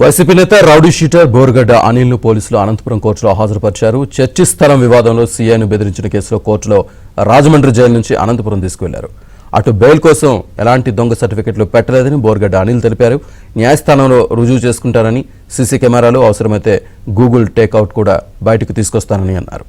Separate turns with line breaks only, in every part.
YCP నేత rowdy sheeter Borugadda అనిల్ను పోలీసులు అనంతపురం కోర్టులో హాజరుపరిచారు. చర్చి స్థలం వివాదంలో సీఐను బెదిరించిన కేసులో కోర్టులో రాజమండ్రి జైలు నుంచి అనంతపురం తీసుకువెళ్లారు. అటు బెయిల్ కోసం ఎలాంటి దొంగ సర్టిఫికెట్లు పెట్టలేదని బోరుగడ్డ అనిల్ తెలిపారు. న్యాయస్థానంలో రుజువు చేసుకుంటారని, సీసీ కెమెరాలు అవసరమైతే గూగుల్ టేక్అవుట్ కూడా బయటకు తీసుకొస్తానని అన్నారు.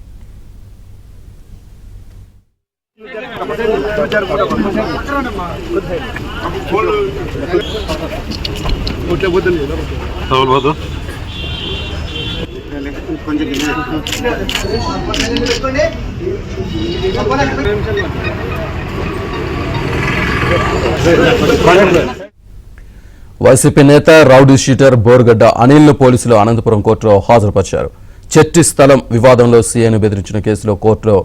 వైసీపీ నేత రౌడీ షీటర్ బోరుగడ్డ అనిల్ను పోలీసులు అనంతపురం కోర్టులో హాజరుపరిచారు. చర్చి స్థలం వివాదంలో సీఐను బెదిరించిన కేసులో కోర్టులో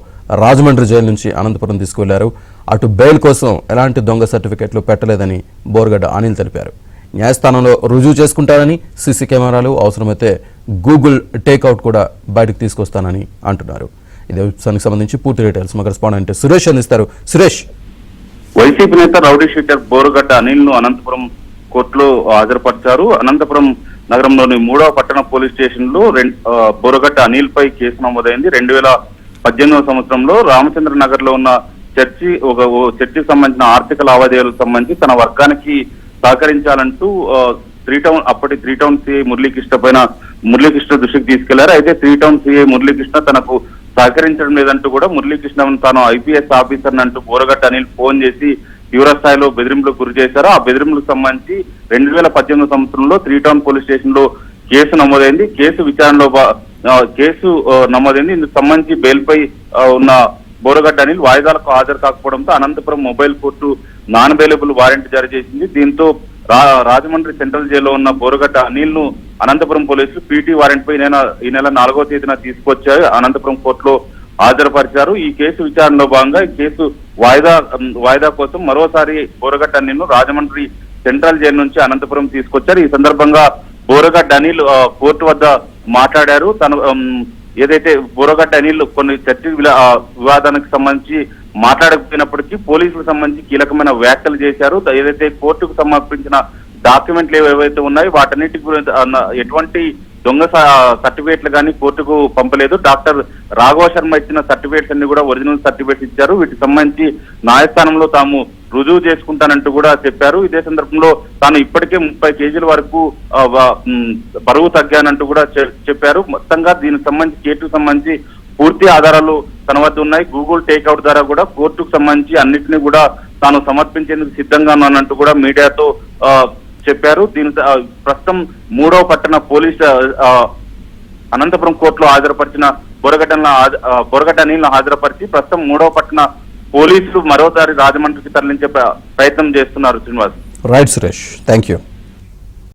రాజమండ్రి జైలు నుంచి అనంతపురం తీసుకువెళ్లారు. అటు బెయిల్ కోసం ఎలాంటి దొంగ సర్టిఫికెట్లు పెట్టలేదని బోరుగడ్డ అనిల్ తెలిపారు. న్యాయస్థానంలో రుజువు చేసుకుంటారని, సీసీ కెమెరాలు అవసరమైతే గూగుల్ టేక్అవుట్ కూడా బయటకు తీసుకొస్తానని అంటున్నారు. ఇదే విషయానికి సంబంధించి పూర్తి డీటెయిల్స్ మా కరెస్పాండెంట్ సురేష్ అందిస్తారు. సురేష్,
వైసీపీ నేత రౌడీ షీటర్ బోరుగడ్డ అనిల్ ను అనంతపురం కోర్టులో హాజరుపరిచారు. అనంతపురం నగరంలోని 3వ పట్టణ పోలీస్ స్టేషన్ లో బోరుగడ్డ అనిల్ పై కేసు నమోదైంది. 2018వ సంవత్సరంలో రామచంద్ర నగర్ లో ఉన్న చర్చికి సంబంధించిన ఆర్థిక లావాదేవీలకు సంబంధించి తన వర్గానికి సహకరించాలంటూ అప్పటి త్రీ టౌన్ సిఐ మురళీకృష్ణ దృష్టికి తీసుకెళ్లారు. అయితే త్రీ టౌన్ సిఐ మురళీకృష్ణ తనకు సహకరించడం లేదంటూ కూడా మురళీకృష్ణ తాను ఐపీఎస్ ఆఫీసర్ అంటూ బోరుగడ్డ అనిల్ ఫోన్ చేసి తీవ్ర స్థాయిలో బెదిరింపులకు గురి చేశారు. ఆ బెదిరింపులకు సంబంధించి 2018 సంవత్సరంలో త్రీ టౌన్ పోలీస్ స్టేషన్ లో కేసు నమోదైంది. కేసు నమోదైంది. ఇందుకు సంబంధించి బెయిల్ పై ఉన్న బోరుగడ్డ అనిల్ వాయిదాలకు హాజరు కాకపోవడంతో Anantapur mobile court non bailable warrant జారీ చేసింది. దీంతో రాజమండ్రి సెంట్రల్ జైల్లో ఉన్న బోరుగడ్డ అనిల్ ను అనంతపురం పోలీసులు పీటీ వారెంట్ పై ఈ నెల 4వ తేదీన తీసుకొచ్చారు. అనంతపురం కోర్టులో హాజరుపరిచారు. ఈ కేసు విచారణలో భాగంగా ఈ కేసు వాయిదా కోసం మరోసారి బోరుగడ్డ అనిల్ ను రాజమండ్రి సెంట్రల్ జైలు నుంచి అనంతపురం తీసుకొచ్చారు. ఈ సందర్భంగా బోరుగడ్డ అనిల్ కోర్టు వద్ద మాట్లాడారు. తను ఏదైతే బోరుగడ్డ అనిల్ కొన్ని చర్చి వివాదానికి సంబంధించి మాట్లాడకపోయినప్పటికీ పోలీసులకు సంబంధించి కీలకమైన వ్యాఖ్యలు చేశారు. ఏదైతే కోర్టుకు సమర్పించిన డాక్యుమెంట్లు ఏవైతే ఉన్నాయో వాటన్నిటి గురించి ఎటువంటి దొంగ సర్టిఫికేట్లు కానీ కోర్టుకు పంపలేదు. డాక్టర్ రాఘవ శర్మ ఇచ్చిన సర్టిఫికేట్స్ అన్ని కూడా ఒరిజినల్ సర్టిఫికేట్స్ ఇచ్చారు. వీటికి సంబంధించి న్యాయస్థానంలో తాము రుజువు చేసుకుంటానంటూ కూడా చెప్పారు. ఇదే సందర్భంలో తాను ఇప్పటికే 30 కేజీల వరకు బరువు తగ్గానంటూ కూడా చెప్పారు. మొత్తంగా దీనికి సంబంధించి కేసుకు సంబంధించి పూర్తి ఆధారాలు తన వద్ద ఉన్నాయి. గూగుల్ టేక్అవుట్ ద్వారా కూడా కోర్టుకు సంబంధించి అన్నింటినీ కూడా తాను సమర్పించేందుకు సిద్ధంగా ఉన్నానంటూ కూడా మీడియాతో చెప్పారు. దీని ప్రస్తుతం 3వ పట్టణ పోలీస్ అనంతపురం కోర్టులో హాజరుపరిచిన బోరుగడ్డ అనిల్ హాజరుపరిచి ప్రస్తుతం 3వ పట్టణ పోలీసులు మరోసారి రాజమండ్రికి తరలించే ప్రయత్నం చేస్తున్నారు. Srinivas.
Right Suresh, thank you.